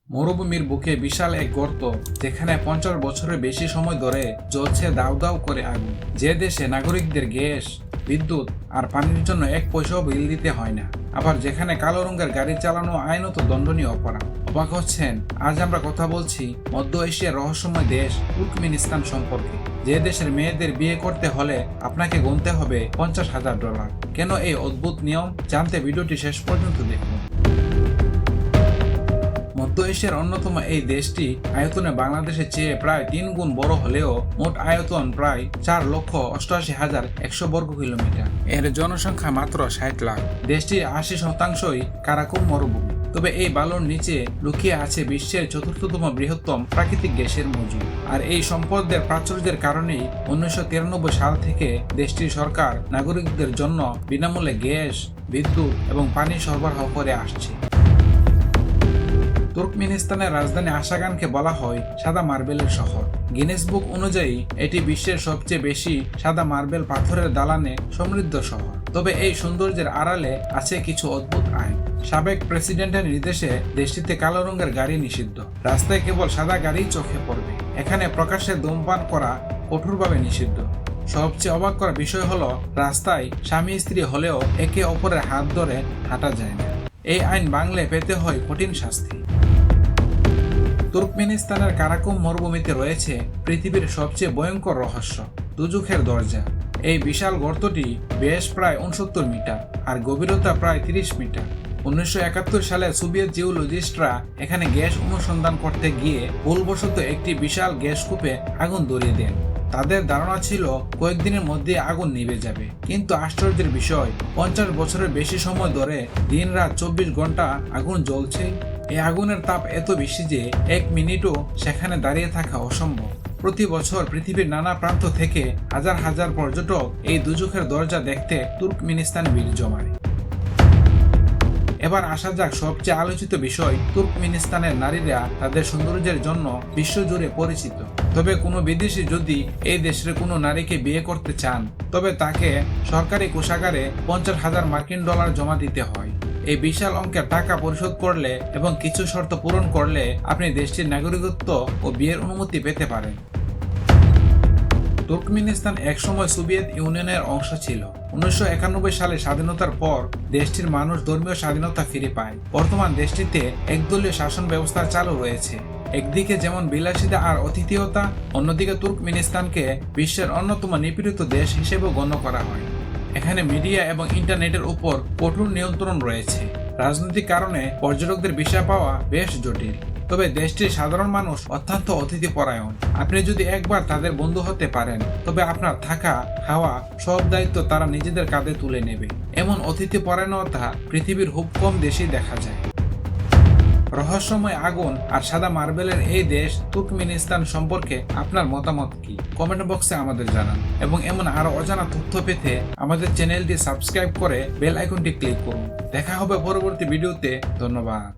মরুভূমির বুকে বিশাল এক গর্ত, যেখানে 50 বছরের বেশি সময় ধরে জ্বলছে দাউ দাউ করে আগুন। যে দেশে নাগরিকদের গ্যাস, বিদ্যুৎ আর পানির জন্য এক পয়সাও বিল দিতে হয় না, আবার যেখানে কালো রঙের গাড়ি চালানো আইনত দণ্ডনীয় অপরাধ। অবাক হচ্ছেন? আজ আমরা কথা বলছি মধ্য এশিয়ার রহস্যময় দেশ তুর্কমেনিস্তান সম্পর্কে। যে দেশের মেয়েদের বিয়ে করতে হলে আপনাকে গুনতে হবে $50,000। কেন এই অদ্ভুত নিয়ম? জানতে ভিডিওটি শেষ পর্যন্ত দেখুন। মধ্য এশিয়ার অন্যতম এই দেশটি আয়তনে বাংলাদেশের চেয়ে প্রায় 3 গুণ বড় হলেও মোট আয়তন প্রায় 4,88,100 বর্গ কিলোমিটার। এর জনসংখ্যা মাত্র 60 লাখ। দেশটির 80% কারাকুম মরুভূমি। তবে এই বালুর নিচে লুকিয়ে আছে বিশ্বের 4র্থতম বৃহত্তম প্রাকৃতিক গ্যাসের মজুদ। আর এই সম্পদের প্রাচুর্যের কারণেই 1993 সাল থেকে দেশটির সরকার নাগরিকদের জন্য বিনামূল্যে গ্যাস, বিদ্যুৎ এবং পানি সরবরাহ করে আসছে। তুর্কমেনিস্তানের রাজধানী আশাগানকে বলা হয় সাদা মার্বেলের শহর। গিনেস বুক অনুযায়ী এটি বিশ্বের সবচেয়ে বেশি সাদা মার্বেল পাথরের দালানে সমৃদ্ধ শহর। তবে এই সৌন্দর্যের আড়ালে আছে কিছু অদ্ভুত আইন। সাবেক প্রেসিডেন্টের নির্দেশে দেশটিতে কালো রঙের গাড়ি নিষিদ্ধ। রাস্তায় কেবল সাদা গাড়ি চোখে পড়বে। এখানে প্রকাশ্যে ধূমপান করা কঠোরভাবে নিষিদ্ধ। সবচেয়ে অবাক করা বিষয় হলো, রাস্তায় স্বামী স্ত্রী হলেও একে অপরের হাত ধরে হাঁটা যায় না। এই আইন ভাঙলে পেতে হয় কঠিন শাস্তি। তুর্কমেনিস্তানের কারাকুম মরুভূমিতে রয়েছে পৃথিবীর সবচেয়ে ভয়ঙ্কর রহস্য, দুজুখের দরজা। এই বিশাল গর্তটি বেশ প্রায় 69 মিটার আর গভীরতা প্রায় 30 মিটার। 1971 সালে সোভিয়েত জিওলজিস্টরা এখানে গ্যাস অনুসন্ধান করতে গিয়ে ভুলবশত একটি বিশাল গ্যাস কূপে আগুন ধরিয়ে দেন। তাদের ধারণা ছিল কয়েকদিনের মধ্যে আগুন নিভে যাবে, কিন্তু আশ্চর্যের বিষয় 50 বছরের বেশি সময় ধরে দিন রাত 24 ঘন্টা আগুন জ্বলছে। এই আগুনের তাপ এত বেশি যে 1 মিনিটও সেখানে দাঁড়িয়ে থাকা অসম্ভব। প্রতি বছর পৃথিবীর নানা প্রান্ত থেকে হাজার হাজার পর্যটক এই দুজখের দরজা দেখতে তুর্কমেনিস্তানে ভিড় জমায়। এবার আসা যাক সবচেয়ে আলোচিত বিষয়, তুর্কমেনিস্তানের নারীরা তাদের সৌন্দর্যের জন্য বিশ্বজুড়ে পরিচিত। তবে কোনো বিদেশি যদি এই দেশের কোনো নারীকে বিয়ে করতে চান, তবে তাকে সরকারি কোষাগারে $50,000 জমা দিতে হয়। এই বিশাল অঙ্কের টাকা পরিশোধ করলে এবং কিছু শর্ত পূরণ করলে আপনি দেশটির নাগরিকত্ব ও বিয়ের অনুমতি পেতে পারেন। তুর্কমেনিস্তান একসময় সোভিয়েত ইউনিয়নের অংশ ছিল। 1991 সালে স্বাধীনতার পর দেশটির মানুষ ধর্মীয় স্বাধীনতা ফিরে পায়। বর্তমান দেশটিতে একদলীয় শাসন ব্যবস্থা চালু রয়েছে। একদিকে যেমন বিলাসিতা আর অতিথিয়তা, অন্যদিকে তুর্কমেনিস্তানকে বিশ্বের অন্যতম নিপীড়িত দেশ হিসেবে গণ্য করা হয়। এখানে মিডিয়া এবং ইন্টারনেটের উপর কঠোর নিয়ন্ত্রণ রয়েছে। রাজনৈতিক কারণে পর্যটকদের ভিসা পাওয়া বেশ জটিল। তবে দেশটির সাধারণ মানুষ অত্যন্ত অতিথিপরায়ণ। আপনি যদি একবার তাদের বন্ধু হতে পারেন, তবে আপনার থাকা, খাওয়া সব দায়িত্ব তারা নিজেদের কাঁধে তুলে নেবে। এমন অতিথিপরায়ণতা পৃথিবীর খুব কম দেশেই দেখা যায়। রহস্যময় আগুন আর সাদা মার্বেলের এই দেশ তুর্কমেনিস্তান সম্পর্কে আপনার মতামত কি? কমেন্ট বক্সে আমাদের জানান এবং এমন আরো অজানা তথ্য পেতে আমাদের চ্যানেলটি সাবস্ক্রাইব করে বেল আইকনটি ক্লিক করুন। দেখা হবে পরবর্তী ভিডিওতে। ধন্যবাদ।